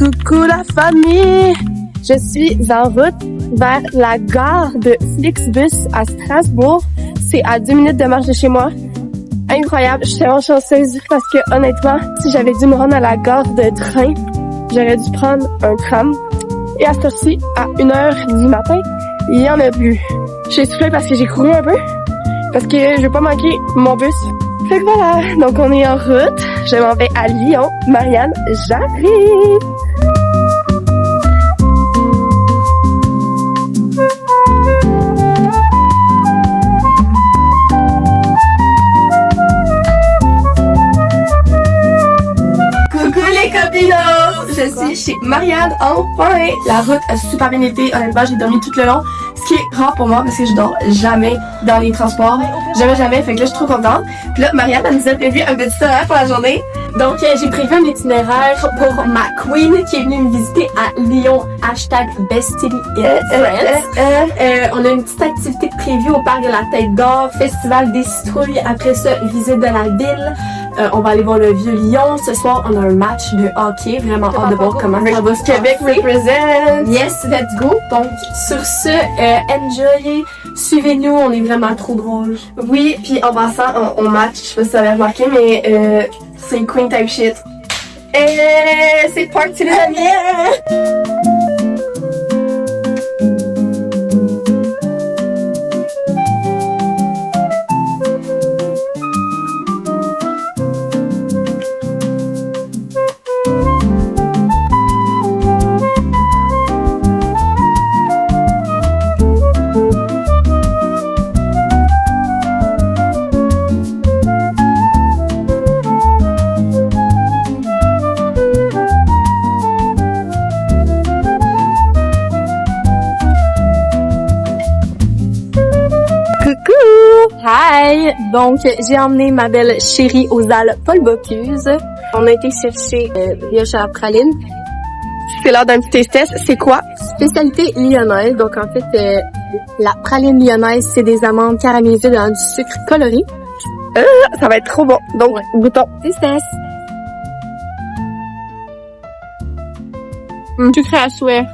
Coucou la famille! Je suis en route vers la gare de Flixbus à Strasbourg. C'est à 10 minutes de marche de chez moi. Incroyable, je suis tellement chanceuse parce que honnêtement, si j'avais dû me rendre à la gare de train, j'aurais dû prendre un tram. Et à cette heure-ci, à 1h du matin, il y en a plus. Je suis essoufflée parce que j'ai couru un peu, parce que je veux pas manquer mon bus. Fait que voilà, donc on est en route. Je m'en vais à Lyon. Marianne, j'arrive! Coucou les copinos! Je suis chez Marianne, enfin! La route a super bien été, honnêtement, j'ai dormi tout le long. Ce qui est rare pour moi parce que je dors jamais dans les transports. Jamais, fait que là je suis trop contente. Puis là, Marianne, elle nous a prévu un petit horaire pour la journée. Donc, j'ai prévu un itinéraire pour ma queen qui est venue me visiter à Lyon. #BestieFriends. On a une petite activité prévue au parc de la Tête d'Or, festival des citrouilles. Après ça, visite de la ville. On va aller voir le vieux Lyon. Ce soir, on a un match de hockey. Vraiment hâte de voir comment ça va se Québec represent! Yes, let's go! Donc, sur ce, enjoy, suivez-nous, on est vraiment trop drôles. Oui, puis en passant, on match, je sais pas si vous avez remarqué, mais c'est Queen type shit. Et c'est parti les amis! Hi! Donc, j'ai emmené ma belle chérie aux Halles Paul Bocuse. On a été chercher brioche à la praline. C'est l'heure d'un petit test. C'est quoi? Spécialité lyonnaise. Donc, en fait, la praline lyonnaise, c'est des amandes caramélisées dans du sucre coloré. Ça va être trop bon. Donc, goûtons. Test. Sucré à souhait.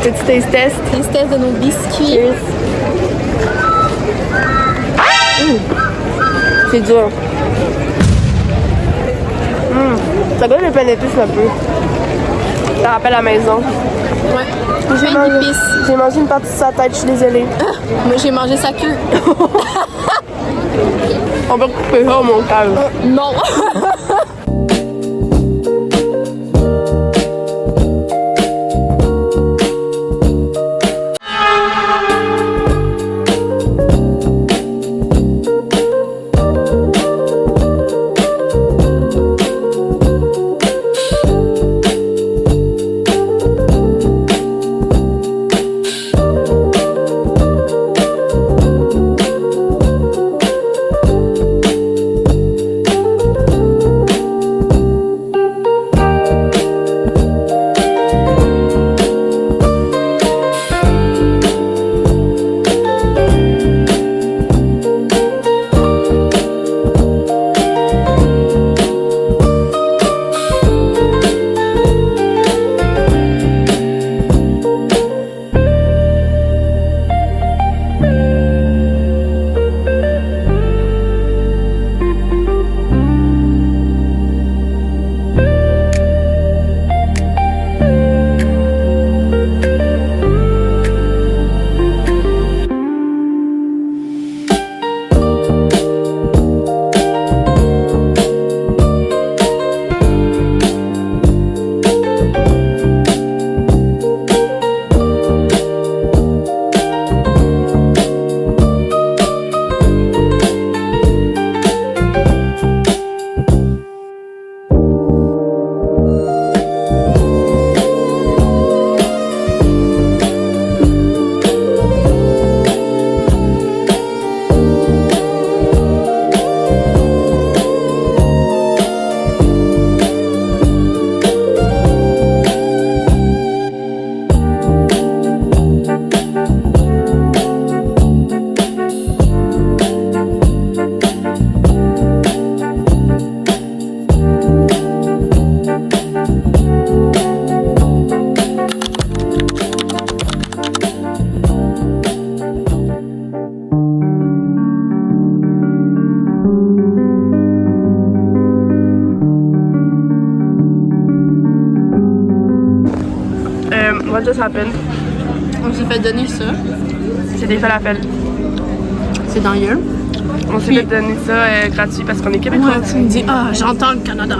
Petit taste test. Taste test de nos biscuits. Cheers. C'est dur. Ça donne le pain d'épices un peu. Ça rappelle la maison. Ouais. J'ai mangé une partie de sa tête, je suis désolée. Moi, j'ai mangé sa queue. On peut couper ça au montage. Non. pas juste la peine. On s'est fait donner ça. C'est des fois la peine. C'est dans hier. On s'est fait donner ça gratuit parce qu'on est québécois. Ouais, tu me dis, ah, j'entends le Canada.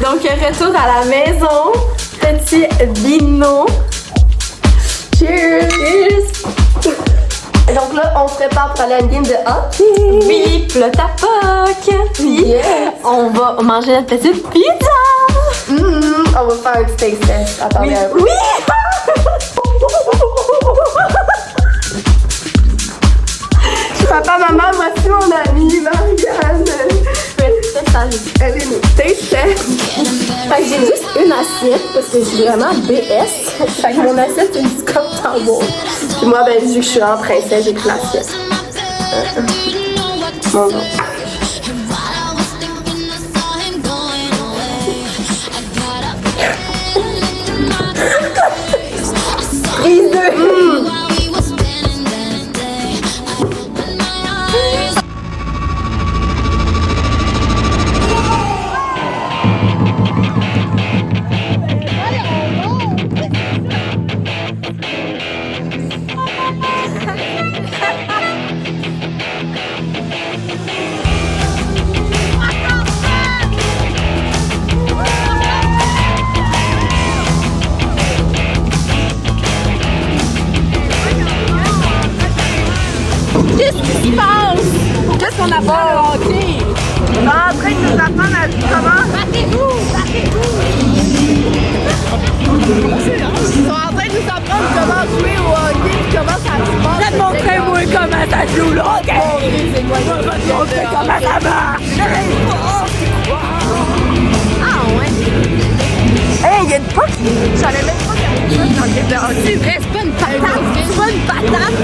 Donc, retour à la maison. Petit vino. Cheers! Cheers! Donc là, on se prépare pour aller à une game de hockey. Oui, puis le tapoc. Puis on va manger notre petite pizza. On va faire un petit taste test. Attendez un peu. Oui! Papa, maman, voici mon amie, Marianne. Elle est une taste test. Fait que j'ai juste une assiette parce que je suis vraiment BS. Fait que mon assiette, c'est une Scott Tower. Puis moi, ben, vu que je suis en princesse, j'ai pris l'assiette. Mon Dieu. Prise de... Qu'est-ce qu'on apprend le hockey? On est en train de nous apprendre à vivre comment? Battez-vous! Battez-vous! Ils sont en train de nous apprendre comment jouer au hockey et comment ça se passe. Je vais te montrer moi comment ça joue le hockey! Je vais te montrer comment ça marche! Ah ouais? Hey, il y a une puck! J'allais même pas qu'il y avait une puck dans le game de hockey. C'est vrai, c'est pas une patate! C'est pas une patate!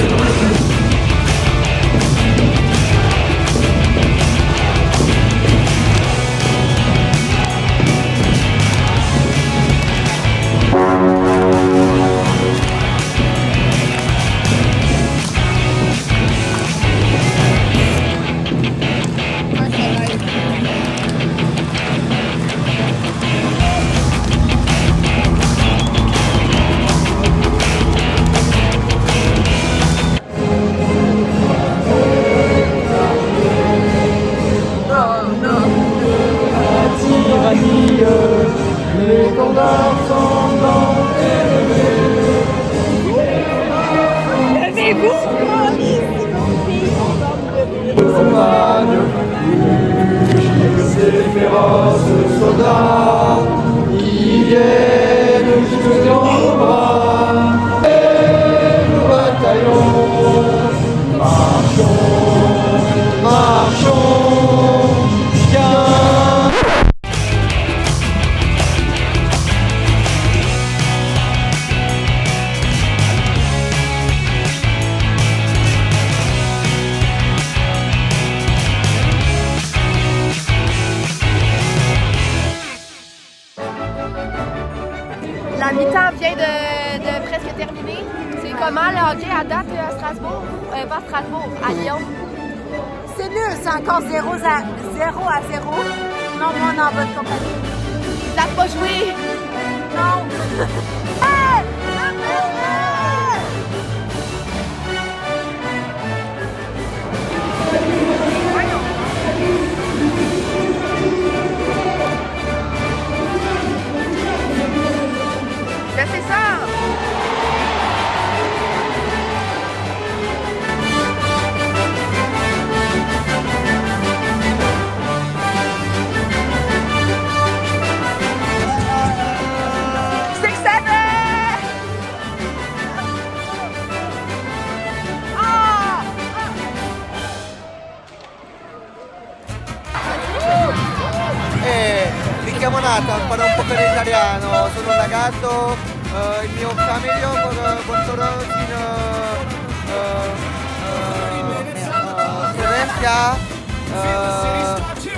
Levez-vous! hockey à date à Strasbourg? Pas à Strasbourg, à Lyon. C'est nul, c'est encore 0 à 0. Non, moi, on est en bonne compagnie. Ils savent pas jouer! Non! Ben c'est ça! Mi chiamo Nathan, parlo un po' per l'italiano, sono un ragazzo, il mio familia Porto Rosin, Valencia,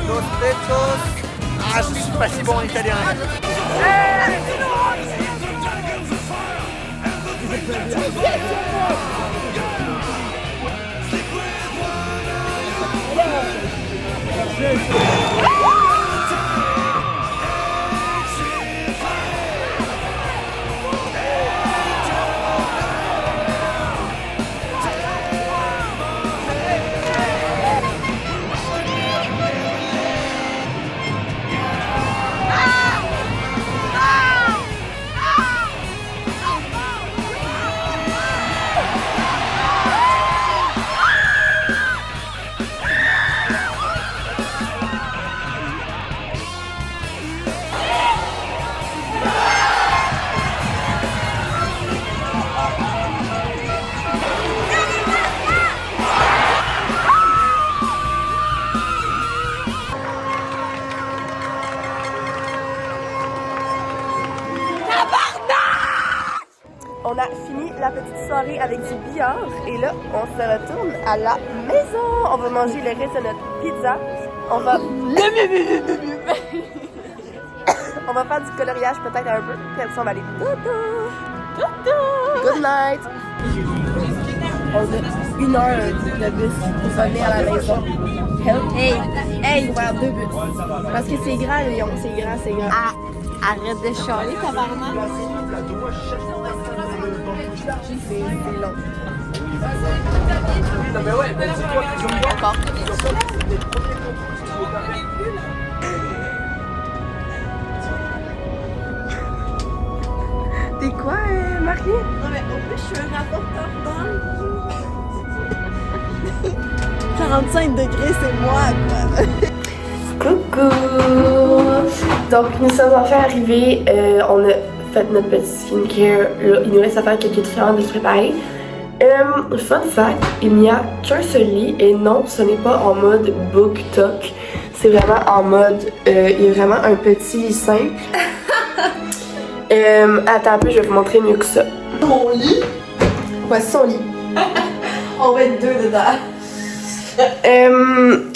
Los Pechos, je suis pas si bon en italien. On a fini la petite soirée avec du billard et là, on se retourne à la maison. On va manger le reste de notre pizza. On va... on va faire du coloriage peut-être un peu. Puis après ça, on va aller dodo. Good night. On a 1 heure de bus pour revenir à la maison. Hey, on va avoir 2 bus. Parce que c'est grand, Lyon. C'est grand. Ah, arrête de chialer, tabarnak. C'est long. T'es quoi, Marie? Non, mais au plus, je suis un rapporteur dans 45 degrés, c'est moi, quoi. Coucou! Donc, nous sommes enfin arrivés. On a fait notre petit skincare. Là, il nous reste à faire quelques différents de se préparer. Fun fact, il n'y a qu'un seul lit et non, ce n'est pas en mode book talk. C'est vraiment en mode, il y a vraiment un petit lit simple. Attends un peu, je vais vous montrer mieux que ça. Mon lit, Voici son lit. on va être 2 dedans.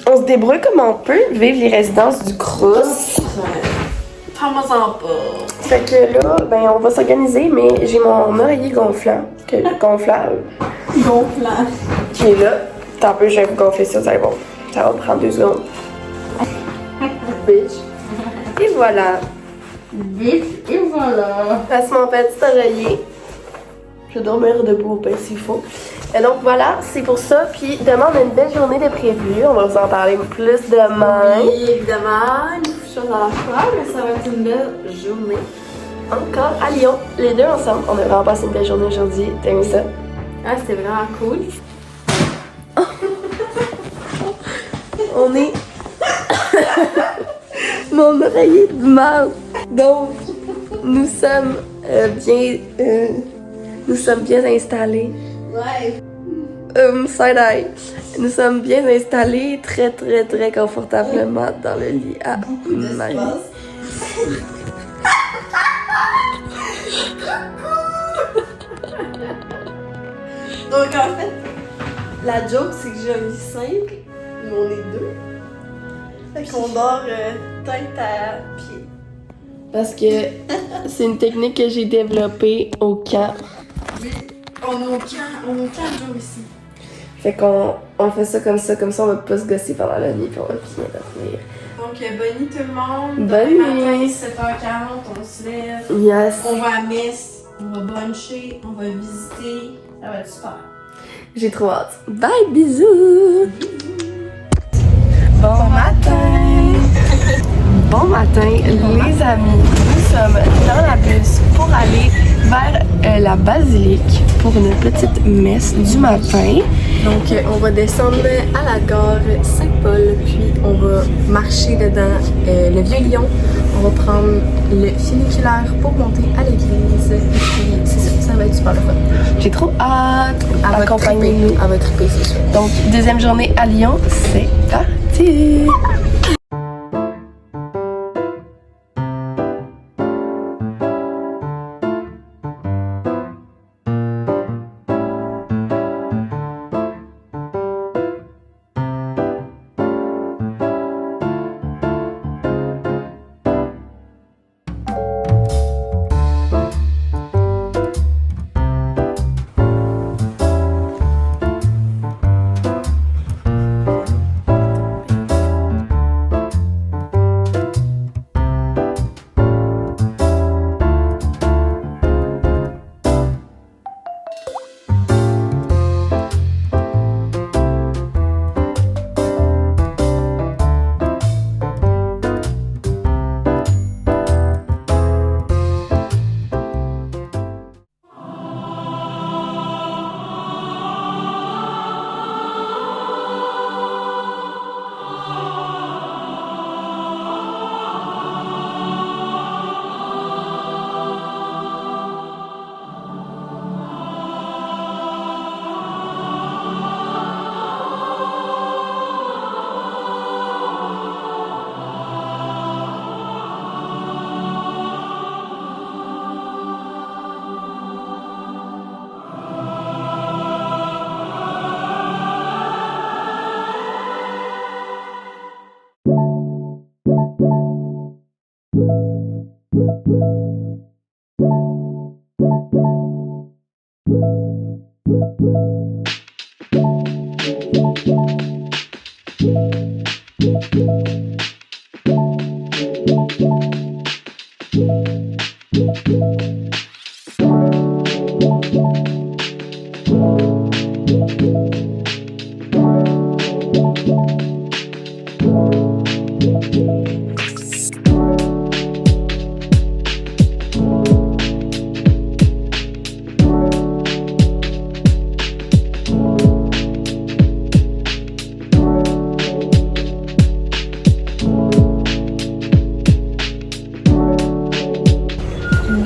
On se débrouille comme on peut, vivre les résidences du Crous. Parle-moi-en pas. Fait que là, ben on va s'organiser, mais j'ai mon oreiller gonflant, gonflable, qui est là. Tant peu, je vais vous gonfler ça, ça va bon. Ça va prendre 2 secondes. Bitch. Et voilà. Et voilà. Passe mon petit oreiller. Je vais dormir debout au pire s'il faut. Et donc voilà, c'est pour ça. Puis demain, on a une belle journée de prévu. On va vous en parler plus demain. Oui, évidemment, une chose à la fois, mais ça va être une belle journée. Encore à Lyon, les deux ensemble. On a vraiment passé une belle journée aujourd'hui. T'as aimé ça? Ah, c'était vraiment cool. On est... Mon oreiller de mal. Donc, nous sommes bien installés. Ouais. Side-eye. Nous sommes bien installés, très très très confortablement dans le lit à Marie. Donc en fait, la joke c'est que j'ai un lit simple, mais on est 2. Fait qu'on dort tête à pied. Parce que c'est une technique que j'ai développée au camp. On a aucun jour ici. Fait qu'on fait ça, comme ça, on va pas se gosser pendant la nuit, puis on va bien dormir. Donc, bonne nuit tout le monde. Bonne Demain nuit. matin, 7h40, on se lève. Yes. On va à messe, on va bruncher, on va visiter. Ça va être super. J'ai trop hâte. Bye, bisous! Bon matin! Bon matin, les amis. Nous sommes dans la bus pour aller vers la basilique pour une petite messe du matin. Donc, on va descendre à la gare Saint-Paul, puis on va marcher dedans le Vieux-Lyon. On va prendre le funiculaire pour monter à l'église. Et puis, c'est ça va être super le fun. J'ai trop hâte. Accompagnez-nous. À votre triper, c'est sûr. Donc, deuxième journée à Lyon, c'est parti!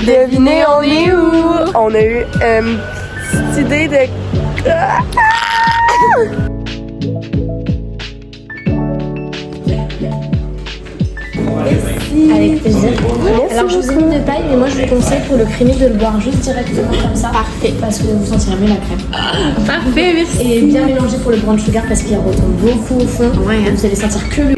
Devinez, on est où? On a eu une petite idée de... Avec plaisir. Merci Alors je vous ai mis de taille, mais moi je vous conseille pour le crémé de le boire juste directement comme ça. Parfait. Parce que vous sentirez mieux la crème. Parfait, merci. Et bien mélanger pour le brown sugar parce qu'il retombe beaucoup au fond. Ouais, hein. Vous allez sentir que le...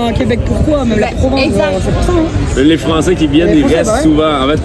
à Québec pourquoi, même la Provence, c'est pour ça. Hein. Les Français qui viennent, ils restent souvent. En fait,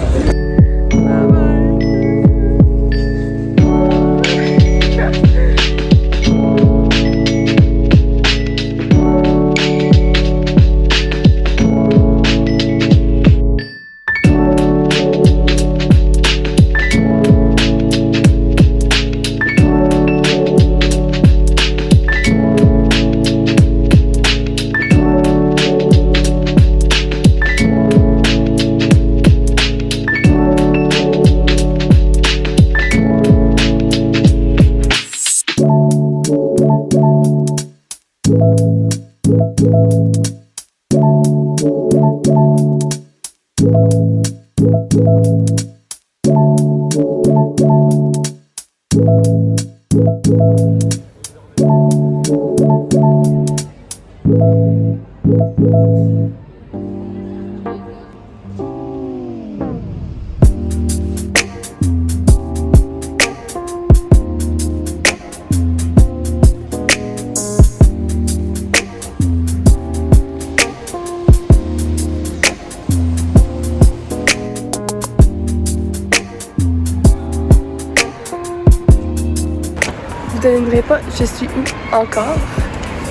Vous ne devinerez pas, je suis où encore.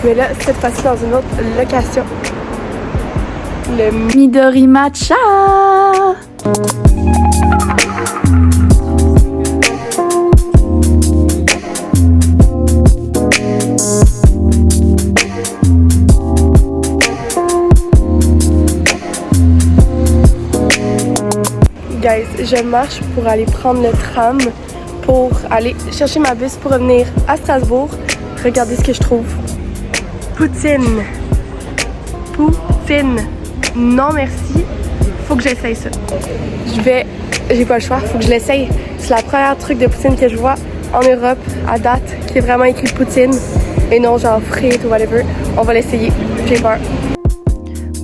Mais là, cette fois-ci dans une autre location. Le Midori Matcha! Guys, je marche pour aller prendre le tram pour aller chercher ma bus pour revenir à Strasbourg. Regardez ce que je trouve. Poutine. Poutine. Non merci. Faut que j'essaye ça. J'ai pas le choix, faut que je l'essaye. C'est la première truc de poutine que je vois en Europe à date qui est vraiment écrit poutine et non genre frites ou whatever. On va l'essayer. J'ai peur.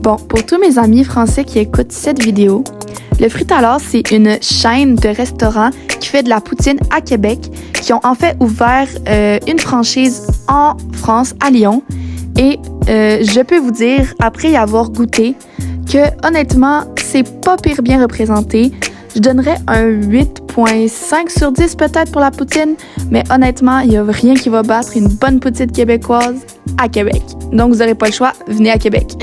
Bon, pour tous mes amis français qui écoutent cette vidéo, le Fritalard, c'est une chaîne de restaurants qui fait de la poutine à Québec, qui ont en fait ouvert une franchise en France, à Lyon. Et je peux vous dire, après y avoir goûté, que honnêtement, c'est pas pire bien représenté. Je donnerais un 8.5 sur 10 peut-être pour la poutine, mais honnêtement, il n'y a rien qui va battre une bonne poutine québécoise à Québec. Donc vous n'aurez pas le choix, venez à Québec.